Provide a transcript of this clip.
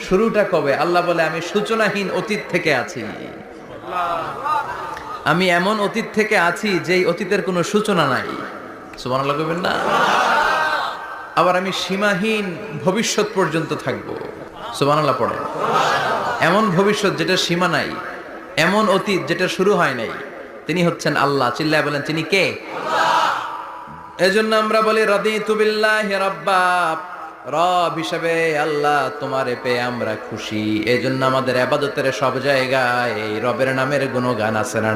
শুরুটা কবে? আল্লাহ বলে আমি সূচনাহীন অতীত থেকে আছি। আমি এমন অতীত থেকে আছি যেই অতীতের কোনো সূচনা নাই। সুবহানাল্লাহ কইবেন না? আবার আমি সীমাহীন ভবিষ্যৎ পর্যন্ত থাকবো। সুবহানাল্লাহ পড়ে। এমন ভবিষ্যৎ যেটা সীমা নাই, এমন অতীত যেটা শুরু হয় নাই, তিনি হচ্ছেন আল্লাহ। চিল্লায় বলেন তিনি কে? এজন্য আমরা বলি রাদিতু বিল্লাহি রাব্বা, রব হিসেবে আল্লাহ তোমারে পেয়ে আমরা খুশি। এজন্য আমাদের ইবাদতের সব জায়গায় এই রবের নামের গুণগান আছে না?